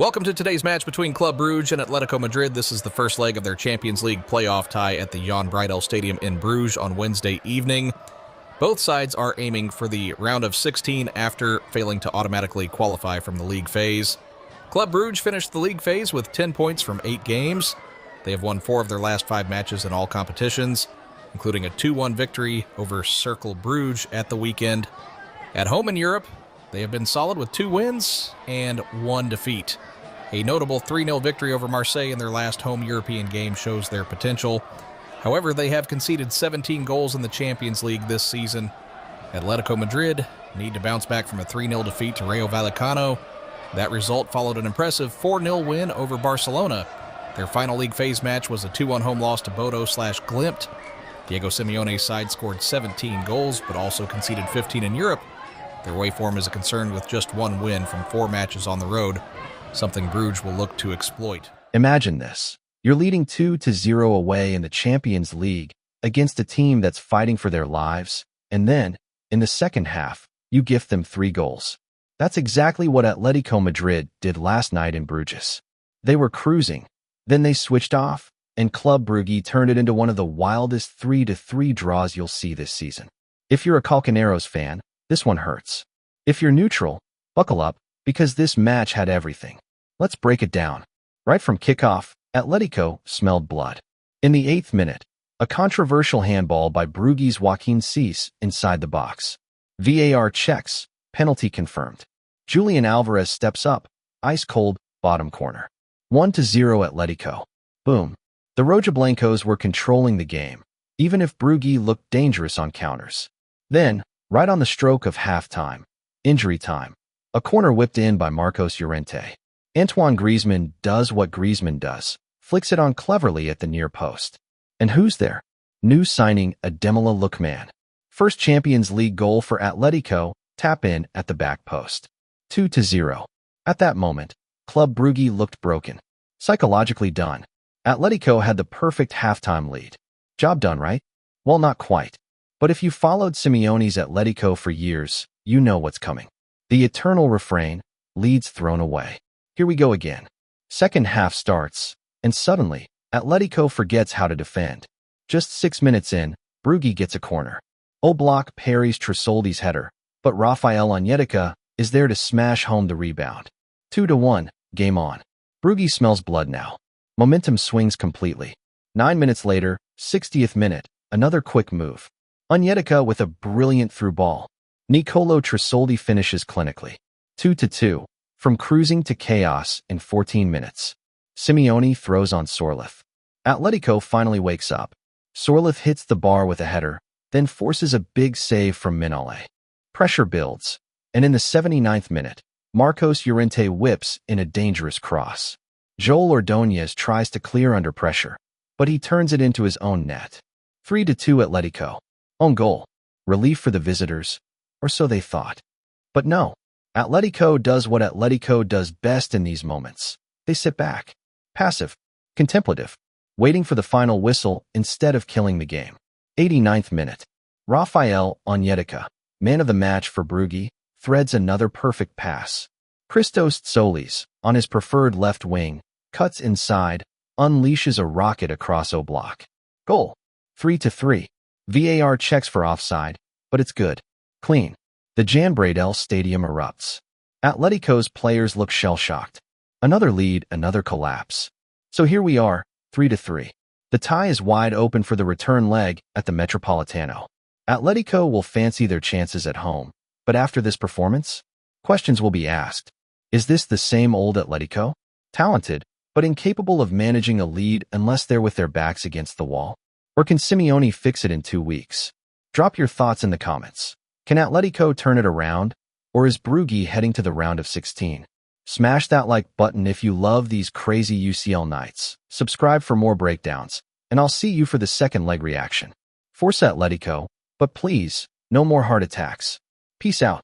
Welcome to today's match between Club Brugge and Atlético Madrid. This is the first leg of their Champions League playoff tie at the Jan Breydel Stadium in Bruges on Wednesday evening. Both sides are aiming for the round of 16 after failing to automatically qualify from the league phase. Club Brugge finished the league phase with 10 points from 8 games. They have won 4 of their last 5 matches in all competitions, including a 2-1 victory over Cercle Brugge at the weekend. At home in Europe, they have been solid with 2 wins and 1 defeat. A notable 3-0 victory over Marseille in their last home European game shows their potential. However, they have conceded 17 goals in the Champions League this season. Atlético Madrid need to bounce back from a 3-0 defeat to Rayo Vallecano. That result followed an impressive 4-0 win over Barcelona. Their final league phase match was a 2-1 home loss to Bodo/Glimt. Diego Simeone's side scored 17 goals, but also conceded 15 in Europe. Their away form is a concern with just 1 win from 4 matches on the road, something Bruges will look to exploit. Imagine this. You're leading 2-0 away in the Champions League against a team that's fighting for their lives, and then, in the second half, you gift them 3 goals. That's exactly what Atlético Madrid did last night in Bruges. They were cruising, then they switched off, and Club Brugge turned it into one of the wildest 3-3 draws you'll see this season. If you're a Calcaneros fan, this one hurts. If you're neutral, buckle up, because this match had everything. Let's break it down. Right from kickoff, Atlético smelled blood. In the 8th minute, a controversial handball by Brugge's Joaquin Cease inside the box. VAR checks, penalty confirmed. Julián Álvarez steps up, ice cold, bottom corner. 1-0 Atlético. Boom. The Rojiblancos were controlling the game, even if Brugge looked dangerous on counters. Then, right on the stroke of halftime, injury time, a corner whipped in by Marcos Llorente. Antoine Griezmann does what Griezmann does, flicks it on cleverly at the near post. And who's there? New signing Ademola Lookman. First Champions League goal for Atlético, tap in at the back post. 2-0. At that moment, Club Brugge looked broken. Psychologically done. Atlético had the perfect halftime lead. Job done, right? Well, not quite. But if you followed Simeone's Atlético for years, you know what's coming. The eternal refrain, leads thrown away. Here we go again. Second half starts, and suddenly, Atlético forgets how to defend. Just 6 minutes in, Brugge gets a corner. Oblak parries Tresoldi's header, but Rafael Onyedika is there to smash home the rebound. 2-1, game on. Brugge smells blood now. Momentum swings completely. 9 minutes later, 60th minute, another quick move. Onyedika with a brilliant through ball. Nicolo Tresoldi finishes clinically. 2-2, from cruising to chaos in 14 minutes. Simeone throws on Tzolis. Atlético finally wakes up. Tzolis hits the bar with a header, then forces a big save from Minole. Pressure builds, and in the 79th minute, Marcos Llorente whips in a dangerous cross. Joel Ordóñez tries to clear under pressure, but he turns it into his own net. 3-2 Atlético. Own goal. Relief for the visitors. Or so they thought. But no, Atlético does what Atlético does best in these moments. They sit back, passive, contemplative, waiting for the final whistle instead of killing the game. 89th minute. Rafael Onyedika, man of the match for Brugge, threads another perfect pass. Christos Tzolis, on his preferred left wing, cuts inside, unleashes a rocket across Oblak. Goal. 3-3. VAR checks for offside, but it's good. Clean. The Jan Breydel Stadium erupts. Atlético's players look shell-shocked. Another lead, another collapse. So here we are, 3-3. The tie is wide open for the return leg at the Metropolitano. Atlético will fancy their chances at home, but after this performance, questions will be asked. Is this the same old Atlético? Talented, but incapable of managing a lead unless they're with their backs against the wall? Or can Simeone fix it in 2 weeks? Drop your thoughts in the comments. Can Atlético turn it around, or is Brugge heading to the round of 16? Smash that like button if you love these crazy UCL nights. Subscribe for more breakdowns, and I'll see you for the second leg reaction. Forza Atlético, but please, no more heart attacks. Peace out.